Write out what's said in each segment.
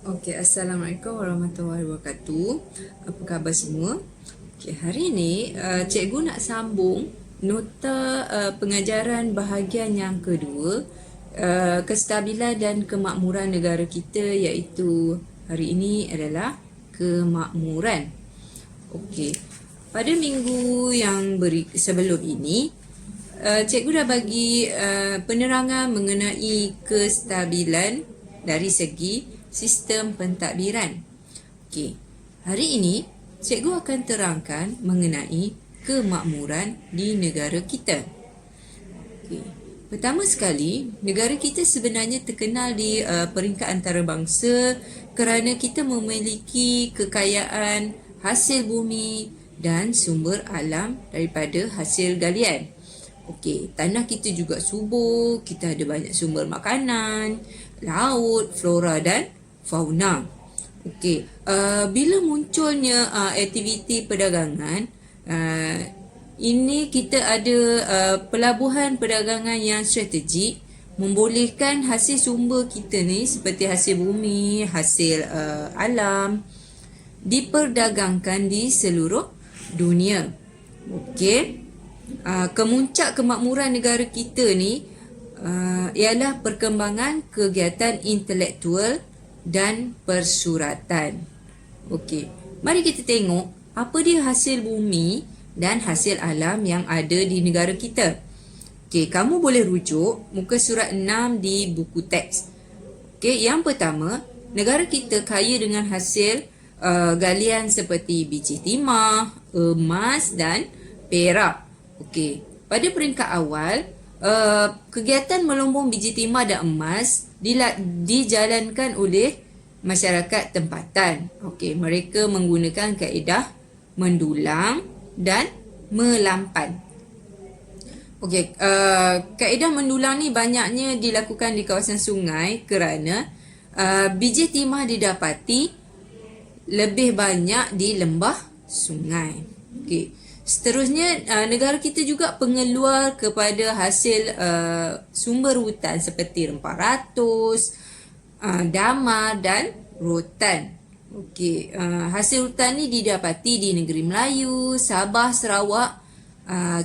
Okey, Assalamualaikum warahmatullahi wabarakatuh. Apa khabar semua? Okey, hari ini cikgu nak sambung nota pengajaran bahagian yang kedua, kestabilan dan kemakmuran negara kita, iaitu hari ini adalah kemakmuran. Okey. Pada minggu yang sebelum ini, cikgu dah bagi penerangan mengenai kestabilan dari segi sistem pentadbiran. Okey, hari ini cikgu akan terangkan mengenai kemakmuran di negara kita. Okey, pertama sekali, negara kita sebenarnya terkenal di peringkat antarabangsa kerana kita memiliki kekayaan hasil bumi dan sumber alam daripada hasil galian. Okey, tanah kita juga subur, kita ada banyak sumber makanan, laut, flora dan fauna. Okey, bila munculnya aktiviti perdagangan, ini kita ada pelabuhan perdagangan yang strategik, membolehkan hasil sumber kita ni seperti hasil bumi, hasil alam diperdagangkan di seluruh dunia. Okey, kemuncak kemakmuran negara kita ni ialah perkembangan kegiatan intelektual dan persuratan. Okey, mari kita tengok apa dia hasil bumi dan hasil alam yang ada di negara kita. Okey, kamu boleh rujuk muka surat 6 di buku teks. Okey, yang pertama, negara kita kaya dengan hasil galian seperti biji timah, emas dan perak. Okey, pada peringkat awal, kegiatan melumbung biji timah dan emas dijalankan oleh masyarakat tempatan. Okey, mereka menggunakan kaedah mendulang dan melampan. Okey, kaedah mendulang ni banyaknya dilakukan di kawasan sungai kerana biji timah didapati lebih banyak di lembah sungai. Okey, seterusnya negara kita juga pengeluar kepada hasil sumber hutan seperti rempah ratus, damar dan rotan. Okey, hasil hutan ni didapati di negeri Melayu, Sabah, Sarawak.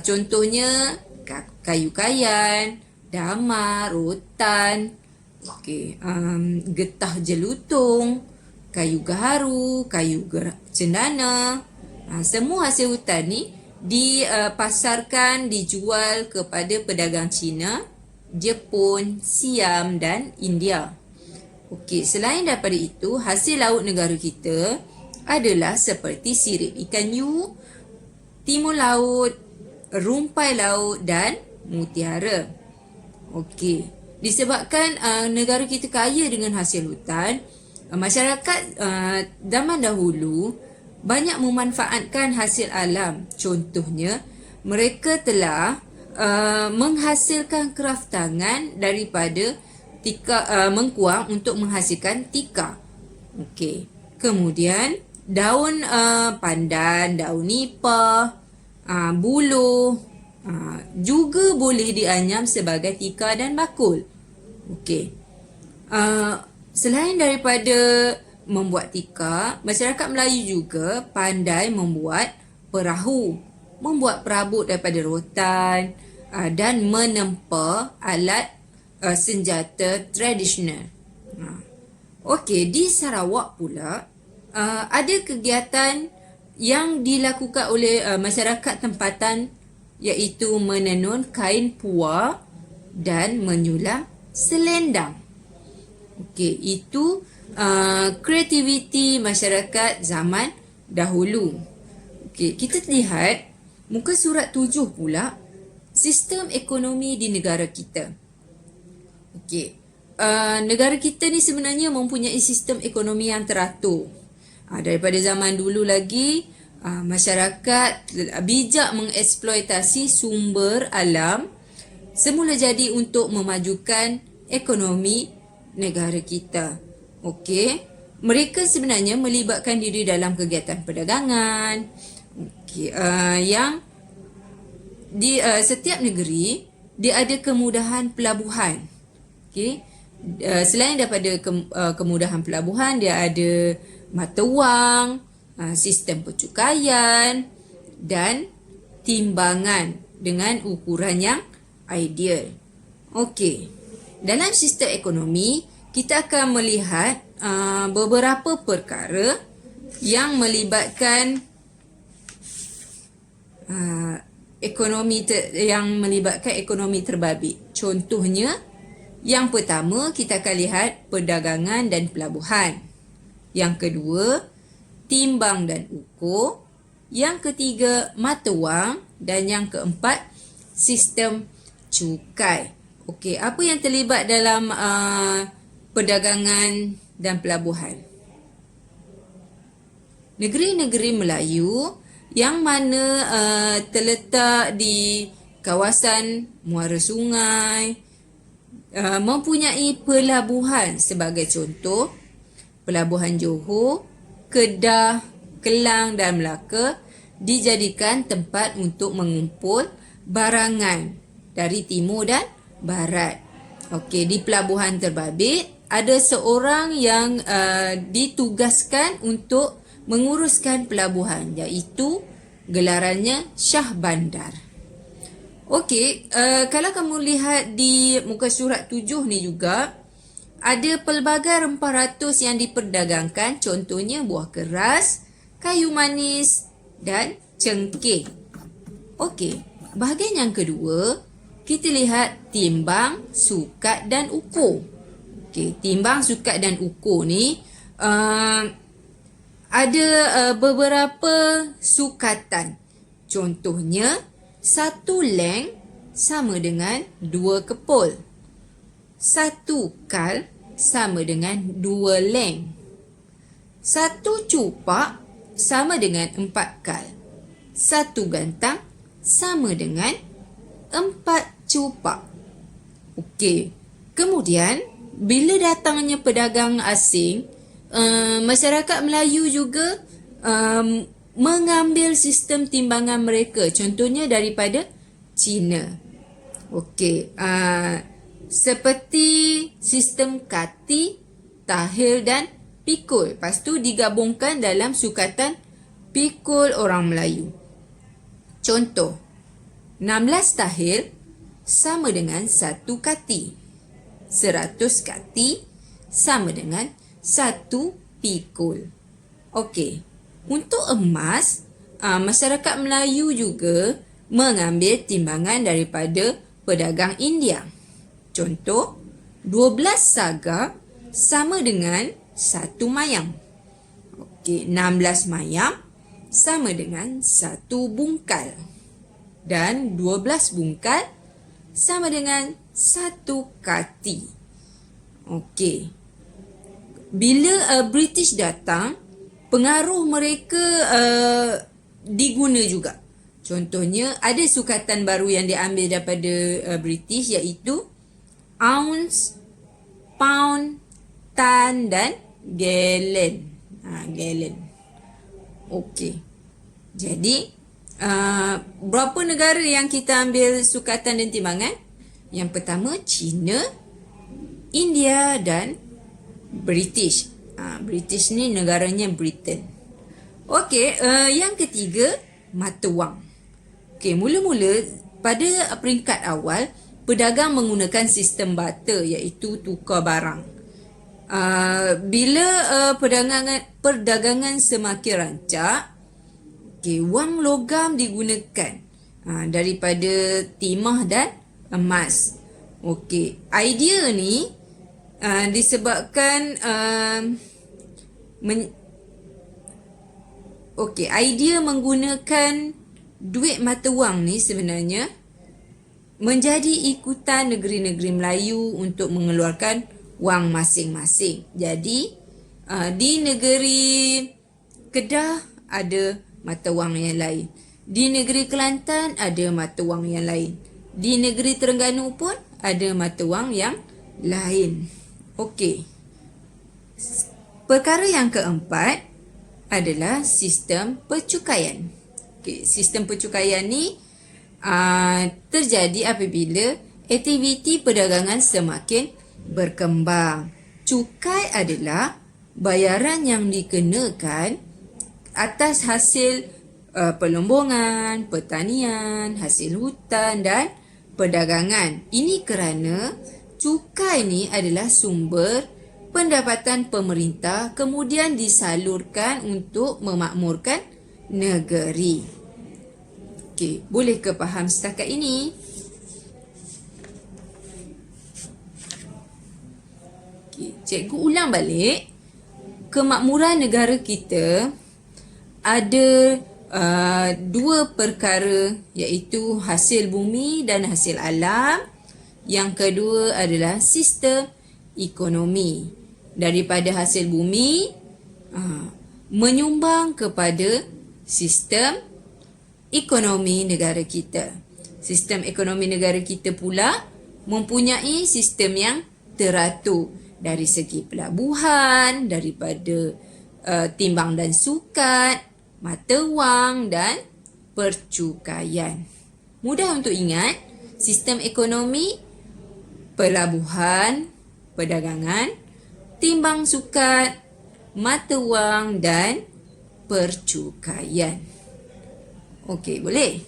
Contohnya kayu kayan, damar, rotan, okey, getah jelutung, kayu gaharu, kayu cendana. Semua hasil hutan ni dipasarkan, dijual kepada pedagang Cina, Jepun, Siam dan India. Okey, selain daripada itu, hasil laut negara kita adalah seperti sirip ikan hiu, timun laut, rumpai laut dan mutiara. Okey, disebabkan negara kita kaya dengan hasil hutan, masyarakat zaman dahulu banyak memanfaatkan hasil alam. Contohnya, mereka telah menghasilkan kraft tangan daripada mengkuang untuk menghasilkan tikar. Okey, kemudian daun pandan, daun nipah, buluh juga boleh dianyam sebagai tikar dan bakul. Okey, selain daripada membuat tikar, masyarakat Melayu juga pandai membuat perahu, membuat perabot daripada rotan dan menempa alat senjata tradisional. Okey, di Sarawak pula ada kegiatan yang dilakukan oleh masyarakat tempatan, iaitu menenun kain puar dan menyulam selendang. Okey, itu kreativiti masyarakat zaman dahulu. Okey, kita lihat muka surat 7 pula, sistem ekonomi di negara kita. Okey, negara kita ni sebenarnya mempunyai sistem ekonomi yang teratur. Daripada zaman dulu lagi, masyarakat bijak mengeksploitasi sumber alam semula jadi untuk memajukan ekonomi negara kita. Okey, mereka sebenarnya melibatkan diri dalam kegiatan perdagangan. Okey, yang di setiap negeri dia ada kemudahan pelabuhan. Okey, Selain daripada kemudahan pelabuhan, dia ada mata wang, sistem pencukaian dan timbangan dengan ukuran yang ideal. Okey. Dalam sistem ekonomi, kita akan melihat beberapa perkara yang melibatkan ekonomi terbabit. Contohnya, yang pertama kita akan lihat perdagangan dan pelabuhan. Yang kedua, timbang dan ukur. Yang ketiga, mata wang. Dan yang keempat, sistem cukai. Okey, apa yang terlibat dalam perdagangan dan pelabuhan? Negeri-negeri Melayu yang mana terletak di kawasan muara sungai mempunyai pelabuhan, sebagai contoh Pelabuhan Johor, Kedah, Kelang dan Melaka dijadikan tempat untuk mengumpul barangan dari timur dan barat. Okey, di Pelabuhan Terbabit ada seorang yang ditugaskan untuk menguruskan pelabuhan, iaitu gelarannya Shah Bandar. Okey, kalau kamu lihat di muka surat 7 ni juga, ada pelbagai rempah ratus yang diperdagangkan, contohnya buah keras, kayu manis dan cengkeh. Okey, bahagian yang kedua, kita lihat timbang, sukat dan ukur. Okey, timbang, sukat dan ukur ni ada beberapa sukatan. Contohnya, 1 leng sama dengan 2 kepul. 1 kal sama dengan 2 leng. 1 cupak sama dengan 4 kal. 1 gantang sama dengan 4 cupak. Okey. Kemudian, bila datangnya pedagang asing, masyarakat Melayu juga mengambil sistem timbangan mereka. Contohnya daripada Cina. Okey. Seperti sistem kati, tahil dan pikul. Lepas tu digabungkan dalam sukatan pikul orang Melayu. Contoh, 16 tahil sama dengan 1 kati. 100 kati sama dengan 1 pikul. Okey. Untuk emas, masyarakat Melayu juga mengambil timbangan daripada pedagang India. Contoh, 12 saga sama dengan 1 mayam. Okey, 16 mayam sama dengan 1 bungkal. Dan 12 bungkal sama dengan 1 kati. Okey. Bila British datang, pengaruh mereka diguna juga. Contohnya, ada sukatan baru yang diambil daripada British, iaitu ounce, pound, tan dan gallon. Gallon. Okey. Jadi, berapa negara yang kita ambil sukatan dan timbangan? Yang pertama, China, India dan British. British ni negaranya Britain. Okey, yang ketiga, mata wang. Okey, mula-mula pada peringkat awal, pedagang menggunakan sistem barter, iaitu tukar barang. Bila perdagangan semakin rancak, wang logam digunakan daripada timah dan emas. Okey, idea ni disebabkan idea menggunakan duit mata wang ni sebenarnya menjadi ikutan negeri-negeri Melayu untuk mengeluarkan wang masing-masing. Jadi, di negeri Kedah ada mata wang yang lain. Di negeri Kelantan ada mata wang yang lain. Di negeri Terengganu pun ada mata wang yang lain. Okey. Perkara yang keempat adalah sistem percukaian. Okey, sistem percukaian ni terjadi apabila aktiviti perdagangan semakin berkembang. Cukai adalah bayaran yang dikenakan atas hasil pelombongan, pertanian, hasil hutan dan perdagangan. Ini kerana cukai ni adalah sumber pendapatan pemerintah kemudian disalurkan untuk memakmurkan negeri. Okey, boleh ke faham setakat ini? Okey, cikgu ulang balik. Kemakmuran negara kita ada dua perkara, iaitu hasil bumi dan hasil alam. Yang kedua adalah sistem ekonomi. Daripada hasil bumi menyumbang kepada sistem ekonomi negara kita. Sistem ekonomi negara kita pula mempunyai sistem yang teratur dari segi pelabuhan, daripada timbang dan sukat, mata wang dan percukaian. Mudah untuk ingat, sistem ekonomi, pelabuhan, perdagangan, timbang sukat, mata wang dan percukaian. Okey, boleh?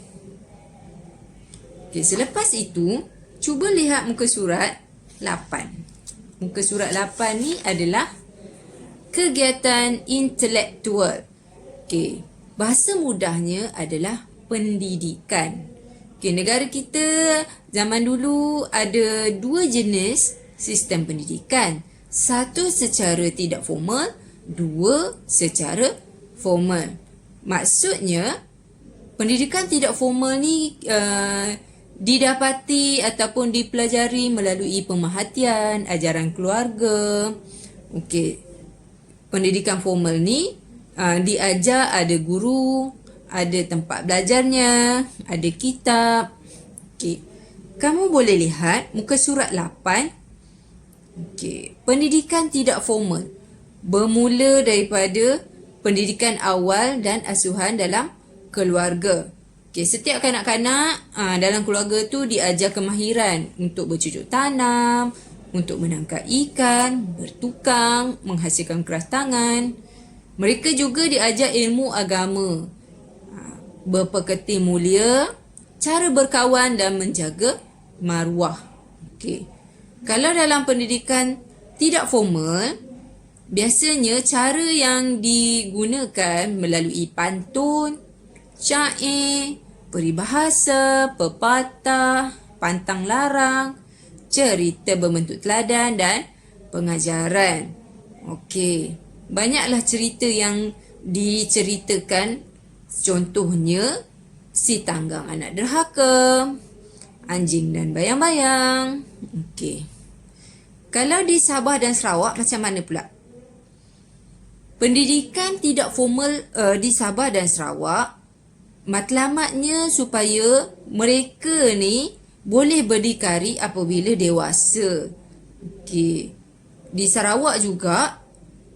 Okey, selepas itu, cuba lihat muka surat 8. Muka surat 8 ni adalah kegiatan intelektual. Okey, bahasa mudahnya adalah pendidikan. Okey, negara kita zaman dulu ada dua jenis sistem pendidikan. Satu secara tidak formal, dua secara formal. Maksudnya, pendidikan tidak formal ni didapati ataupun dipelajari melalui pemerhatian, ajaran keluarga. Okey, pendidikan formal ni diajar ada guru, ada tempat belajarnya, ada kitab. Okey, kamu boleh lihat muka surat 8. Okey, pendidikan tidak formal bermula daripada pendidikan awal dan asuhan dalam keluarga. Okey, setiap kanak-kanak dalam keluarga tu diajar kemahiran untuk bercucuk tanam, untuk menangkap ikan, bertukang, menghasilkan keras tangan. Mereka juga diajar ilmu agama, berpekerti mulia, cara berkawan dan menjaga maruah. Okey. Kalau dalam pendidikan tidak formal, biasanya cara yang digunakan melalui pantun, syair, peribahasa, pepatah, pantang larang, cerita berbentuk teladan dan pengajaran. Okey, banyaklah cerita yang diceritakan. Contohnya, si tanggang anak derhaka, anjing dan bayang-bayang. Okey. Kalau di Sabah dan Sarawak macam mana pula? Pendidikan tidak formal di Sabah dan Sarawak, matlamatnya supaya mereka ni boleh berdikari apabila dewasa. Okey. Di Sarawak juga,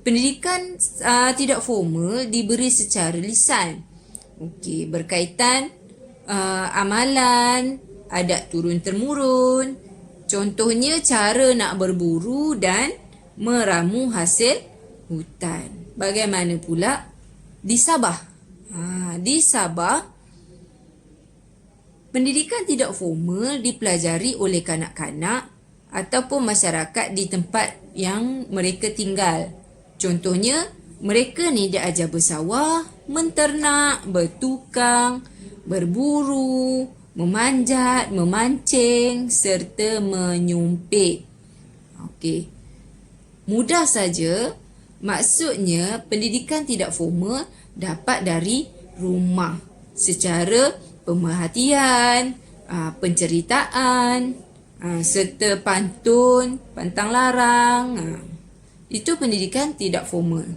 pendidikan tidak formal diberi secara lisan. Okey, berkaitan amalan, adat turun-temurun. Contohnya cara nak berburu dan meramu hasil hutan. Bagaimana pula di Sabah? Di Sabah, pendidikan tidak formal dipelajari oleh kanak-kanak ataupun masyarakat di tempat yang mereka tinggal. Contohnya, mereka ni diajar bersawah, menternak, bertukang, berburu, memanjat, memancing serta menyumpit. Okey. Mudah saja. Maksudnya, pendidikan tidak formal dapat dari rumah secara pemerhatian, penceritaan, serta pantun, pantang larang. Itu pendidikan tidak formal.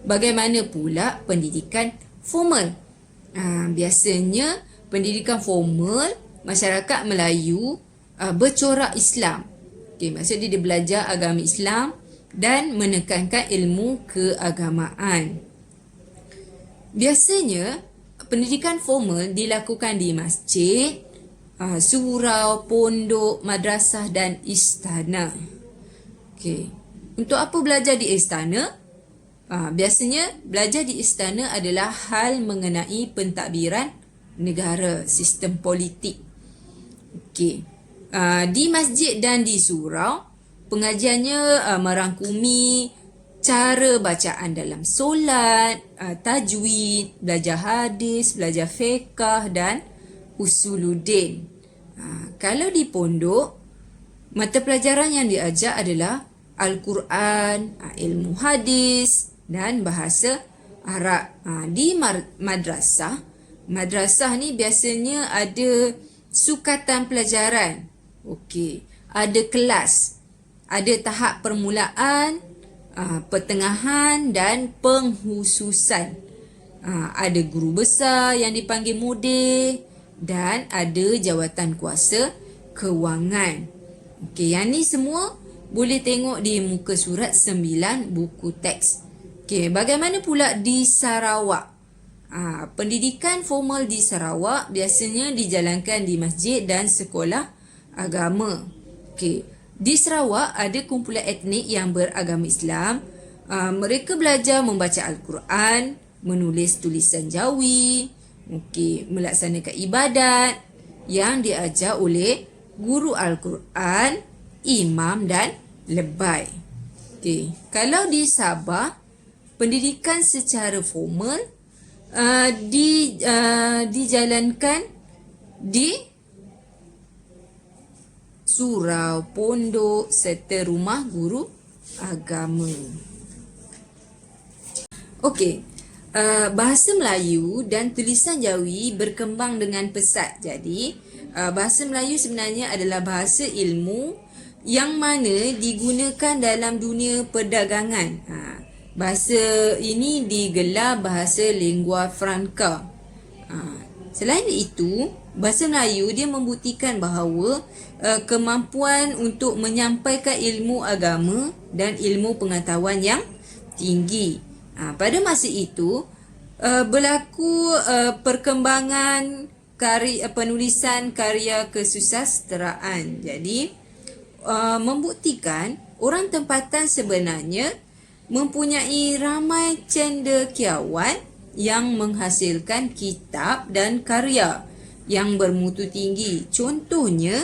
Bagaimana pula pendidikan formal? Biasanya pendidikan formal masyarakat Melayu bercorak Islam. Okay, maksudnya dia belajar agama Islam dan menekankan ilmu keagamaan. Biasanya pendidikan formal dilakukan di masjid, surau, pondok, madrasah dan istana. Okey. Untuk apa belajar di istana? Biasanya belajar di istana adalah hal mengenai pentadbiran negara, sistem politik. Okey. Di masjid dan di surau, pengajiannya merangkumi cara bacaan dalam solat, tajwid, belajar hadis, belajar fiqh dan usuluddin. Kalau di pondok, mata pelajaran yang diajar adalah Al-Quran, ilmu hadis dan bahasa Arab. Di madrasah ni biasanya ada sukatan pelajaran. Okey, ada kelas, ada tahap permulaan, pertengahan dan penghususan. Ada guru besar yang dipanggil mudir dan ada jawatan kuasa kewangan. Okey, yang ni semua boleh tengok di muka surat 9 buku teks. Okey, bagaimana pula di Sarawak? Pendidikan formal di Sarawak biasanya dijalankan di masjid dan sekolah agama. Okey, di Sarawak ada kumpulan etnik yang beragama Islam. Mereka belajar membaca Al-Quran, menulis tulisan Jawi, melaksanakan ibadat yang diajar oleh guru Al-Quran, imam dan lebay. Okey, kalau di Sabah, pendidikan secara formal dijalankan di surau, pondok serta rumah guru agama. Okey, bahasa Melayu dan tulisan Jawi berkembang dengan pesat. Jadi, bahasa Melayu sebenarnya adalah bahasa ilmu yang mana digunakan dalam dunia perdagangan. Bahasa ini digelar bahasa lingua franca. Selain itu, bahasa Melayu dia membuktikan bahawa kemampuan untuk menyampaikan ilmu agama dan ilmu pengetahuan yang tinggi. Pada masa itu, berlaku perkembangan penulisan karya kesusasteraan. Jadi, membuktikan orang tempatan sebenarnya mempunyai ramai cendekiawan yang menghasilkan kitab dan karya yang bermutu tinggi. Contohnya,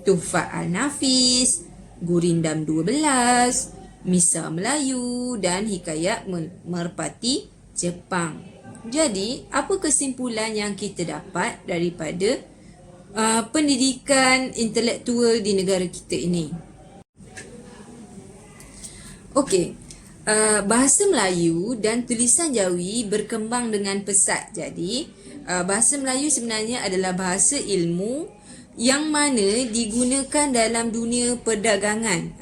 Tuhfat Al-Nafis, Gurindam 12, Misal Melayu dan Hikayat Merpati Jepang. Jadi, apa kesimpulan yang kita dapat daripada pendidikan intelektual di negara kita ini? Okey. Bahasa Melayu dan tulisan Jawi berkembang dengan pesat. Jadi, bahasa Melayu sebenarnya adalah bahasa ilmu yang mana digunakan dalam dunia perdagangan.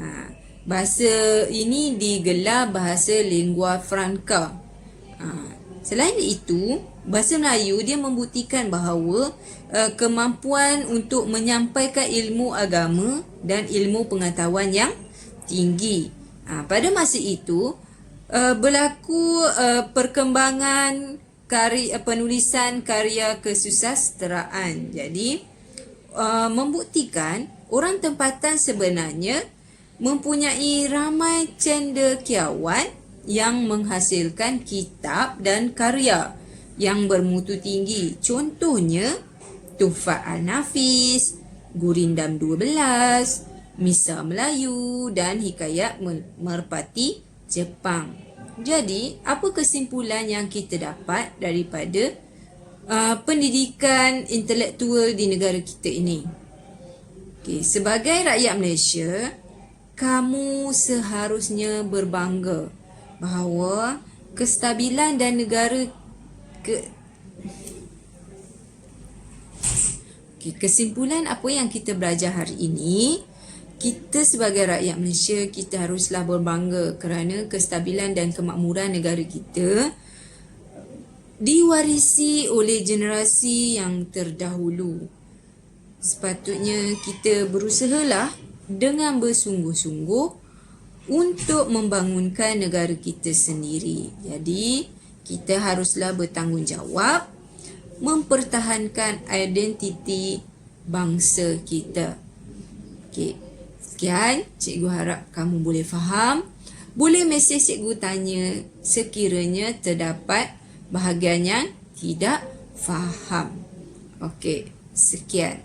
Bahasa ini digelar bahasa lingua franca. Selain itu, bahasa Melayu dia membuktikan bahawa kemampuan untuk menyampaikan ilmu agama dan ilmu pengetahuan yang tinggi. Pada masa itu, berlaku perkembangan penulisan karya kesusasteraan. Jadi, membuktikan orang tempatan sebenarnya mempunyai ramai cendekiawan yang menghasilkan kitab dan karya yang bermutu tinggi. Contohnya, Tuhfat Al-Nafis, Gurindam 12, Misal Melayu dan Hikayat Merpati Jepang. Jadi, apa kesimpulan yang kita dapat daripada pendidikan intelektual di negara kita ini? Okay, sebagai rakyat Malaysia, kamu seharusnya berbangga bahawa kestabilan dan kesimpulan apa yang kita belajar hari ini, kita sebagai rakyat Malaysia, kita haruslah berbangga kerana kestabilan dan kemakmuran negara kita diwarisi oleh generasi yang terdahulu. Sepatutnya kita berusahalah dengan bersungguh-sungguh untuk membangunkan negara kita sendiri. Jadi, kita haruslah bertanggungjawab mempertahankan identiti bangsa kita. Okey, Sekian, cikgu harap kamu boleh faham. Boleh mesej cikgu tanya sekiranya terdapat bahagian yang tidak faham. Okey, sekian.